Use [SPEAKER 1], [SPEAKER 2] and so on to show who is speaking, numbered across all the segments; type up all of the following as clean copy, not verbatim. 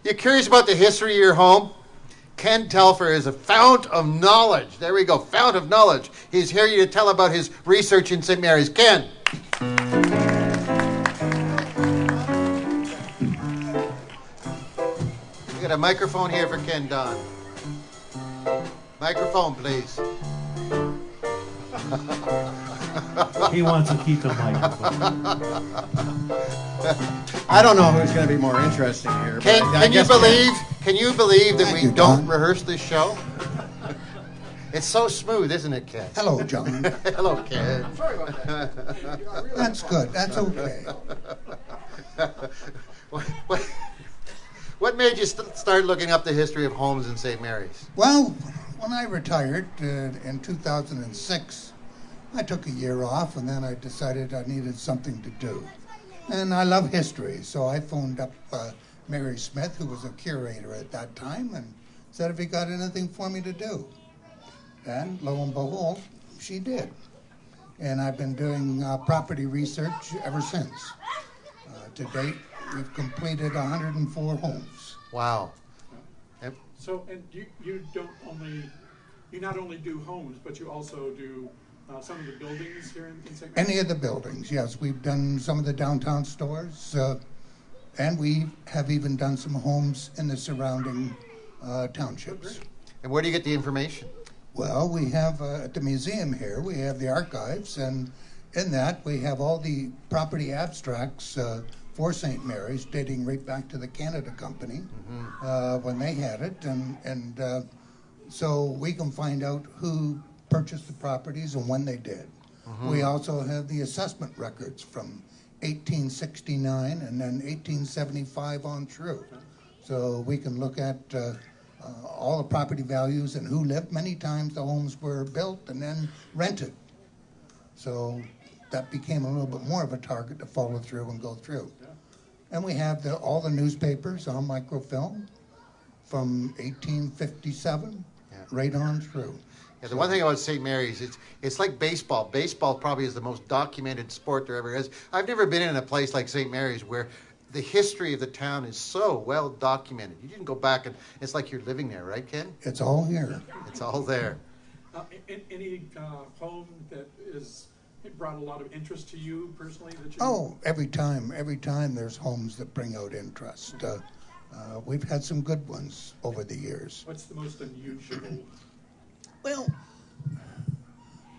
[SPEAKER 1] You're curious about the history of your home? Ken Telfer is a fount of knowledge. There we go, fount of knowledge. He's here to tell about his research in St. Mary's. Ken. We got a microphone here for Ken Don. Microphone, please.
[SPEAKER 2] He wants to keep the microphone.
[SPEAKER 3] I don't know who's going to be more interesting here.
[SPEAKER 1] Can you believe that we don't rehearse this show? It's so smooth, isn't it, Ken?
[SPEAKER 4] Hello, John.
[SPEAKER 1] Hello, Ken.
[SPEAKER 3] Sorry about that.
[SPEAKER 4] That's good. That's okay.
[SPEAKER 1] What made you start looking up the history of homes in St. Mary's?
[SPEAKER 4] Well, when I retired in 2006, I took a year off, and then I decided I needed something to do. And I love history, so I phoned up Mary Smith, who was a curator at that time, and said if he got anything for me to do. And lo and behold, she did. And I've been doing property research ever since. To date, we've completed 104 homes.
[SPEAKER 1] Wow.
[SPEAKER 5] So, and you not only do homes, but you also do some of the buildings here in St. Mary's?
[SPEAKER 4] Any of the buildings, yes. We've done some of the downtown stores, and we have even done some homes in the surrounding townships.
[SPEAKER 1] And where do you get the information?
[SPEAKER 4] Well, we have at the museum here, we have the archives, and in that we have all the property abstracts for St. Mary's dating right back to the Canada Company when they had it, and so we can find out who purchased the properties and when they did. We also have the assessment records from 1869 and then 1875 on through. So we can look at all the property values and who lived. Many times the homes were built and then rented. So that became a little bit more of a target to follow through and go through. And we have all the newspapers on microfilm from 1857 right on through.
[SPEAKER 1] Yeah, the one thing about St. Mary's, it's like baseball. Baseball probably is the most documented sport there ever is. I've never been in a place like St. Mary's where the history of the town is so well documented. You didn't go back and it's like you're living there, right, Ken?
[SPEAKER 4] It's all here.
[SPEAKER 1] It's all there.
[SPEAKER 5] Any home that it brought a lot of interest to you personally?
[SPEAKER 4] Every time there's homes that bring out interest. We've had some good ones over the years.
[SPEAKER 5] What's the most unusual?
[SPEAKER 4] Well,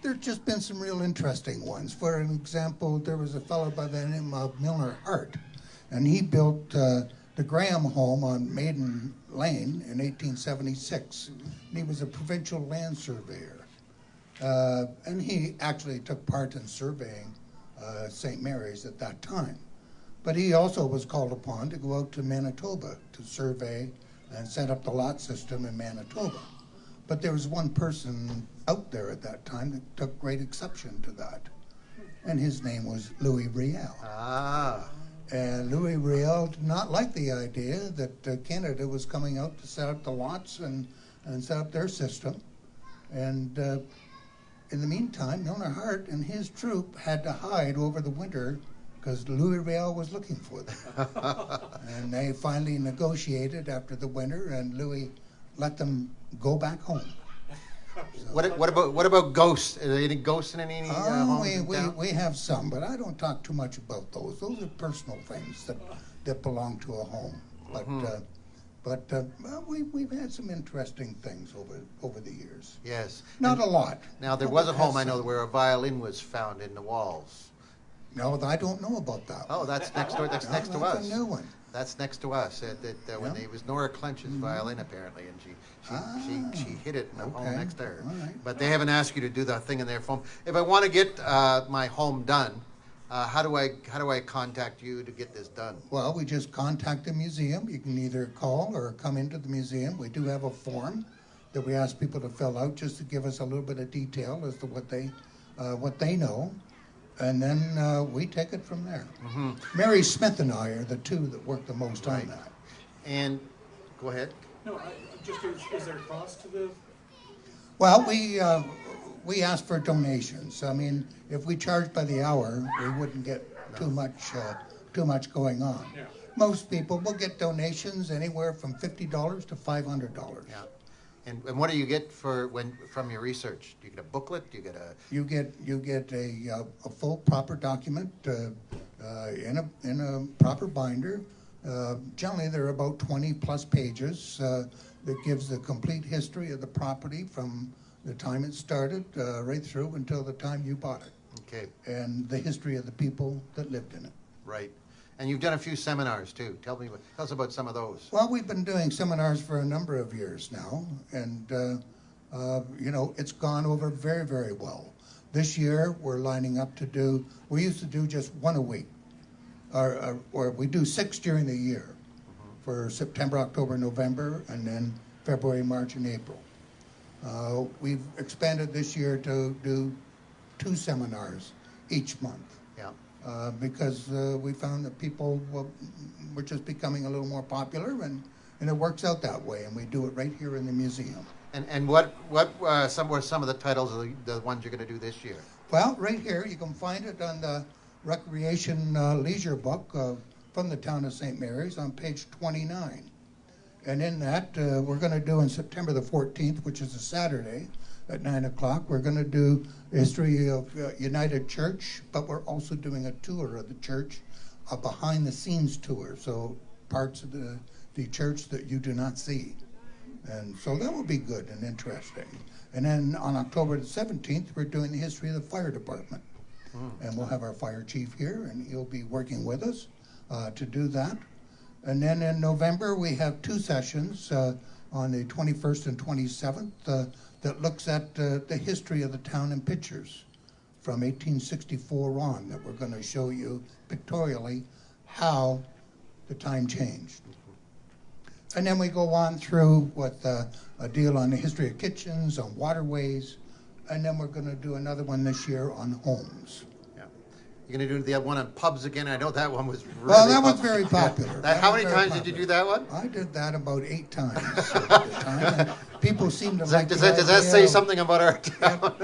[SPEAKER 4] there's just been some real interesting ones. For an example, there was a fellow by the name of Milner Hart, and he built the Graham home on Maiden Lane in 1876. And he was a provincial land surveyor. And he actually took part in surveying St. Mary's at that time. But he also was called upon to go out to Manitoba to survey and set up the lot system in Manitoba. But there was one person out there at that time that took great exception to that. And his name was Louis Riel. And Louis Riel did not like the idea that Canada was coming out to set up the lots and set up their system. And in the meantime, Milner Hart and his troop had to hide over the winter because Louis Riel was looking for them. And they finally negotiated after the winter, and Louis let them go back home. So,
[SPEAKER 1] what about ghosts? Are there any ghosts in any homes in town?
[SPEAKER 4] We have some, but I don't talk too much about those. Those are personal things that belong to a home. But we've had some interesting things over the years.
[SPEAKER 1] Yes.
[SPEAKER 4] Not a lot.
[SPEAKER 1] Now, there was a home, I know, where a violin was found in the walls.
[SPEAKER 4] No, I don't know about that.
[SPEAKER 1] Oh, that's next door. That's next to us.
[SPEAKER 4] That's a new one.
[SPEAKER 1] That's next to us. When it was Nora Clench's violin, apparently, and she hit it in the home next to her.
[SPEAKER 4] Right.
[SPEAKER 1] But they haven't asked you to do that thing in their phone. If I want to get my home done, how do I contact you to get this done?
[SPEAKER 4] Well, we just contact the museum. You can either call or come into the museum. We do have a form that we ask people to fill out just to give us a little bit of detail as to what they know. And then we take it from there. Mary Smith and I are the two that work the most on that.
[SPEAKER 1] And go ahead.
[SPEAKER 5] No, is there a cost to the?
[SPEAKER 4] Well, we ask for donations. I mean, if we charge by the hour, we wouldn't get too much going on.
[SPEAKER 5] Yeah.
[SPEAKER 4] Most people will get donations anywhere from $50 to $500.
[SPEAKER 1] Yeah. And what do you get from your research? Do you get a booklet? Do you get a...
[SPEAKER 4] You get a full proper document in a proper binder. Generally, there are about 20 plus pages that gives the complete history of the property from the time it started right through until the time you bought it.
[SPEAKER 1] Okay.
[SPEAKER 4] And the history of the people that lived in it.
[SPEAKER 1] Right. And you've done a few seminars too. Tell us about some of those.
[SPEAKER 4] Well, we've been doing seminars for a number of years now, and you know, it's gone over very, very well. This year, we're lining up to do. We used to do just one a week, or we do 6 during the year, for September, October, November, and then February, March, and April. We've expanded this year to do 2 seminars each month.
[SPEAKER 1] Yeah.
[SPEAKER 4] Because we found that people were just becoming a little more popular, and it works out that way, and we do it right here in the museum.
[SPEAKER 1] And what were some of the titles of the ones you're going to do this year?
[SPEAKER 4] Well, right here, you can find it on the Recreation Leisure book from the town of St. Mary's on page 29. And in that, we're going to do on September the 14th, which is a Saturday, at 9 o'clock, we're going to do the history of United Church, but we're also doing a tour of the church, a behind-the-scenes tour, so parts of the church that you do not see. And so that will be good and interesting. And then on October the 17th, we're doing the history of the fire department. And we'll have our fire chief here, and he'll be working with us to do that. And then in November, we have 2 sessions on the 21st and 27th that looks at the history of the town in pictures from 1864 on, that we're going to show you pictorially how the time changed. And then we go on through with a deal on the history of kitchens, on waterways, and then we're going to do another one this year on homes.
[SPEAKER 1] You're going to do the one on pubs again? I know that one was really
[SPEAKER 4] Well, that was very popular.
[SPEAKER 1] How many times did you do that one?
[SPEAKER 4] I did that about 8 times at the time. And people seem to like
[SPEAKER 1] Does
[SPEAKER 4] the
[SPEAKER 1] that say
[SPEAKER 4] idea
[SPEAKER 1] something about our town?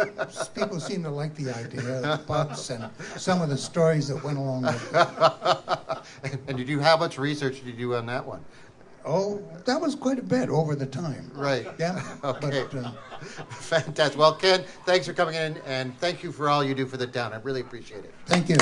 [SPEAKER 4] People seem to like the idea of pubs and some of the stories that went along with it.
[SPEAKER 1] And how much research did you do on that one?
[SPEAKER 4] Oh, that was quite a bit over the time.
[SPEAKER 1] Right.
[SPEAKER 4] Yeah.
[SPEAKER 1] Okay.
[SPEAKER 4] But,
[SPEAKER 1] Fantastic. Well, Ken, thanks for coming in, and thank you for all you do for the town. I really appreciate it.
[SPEAKER 4] thank you.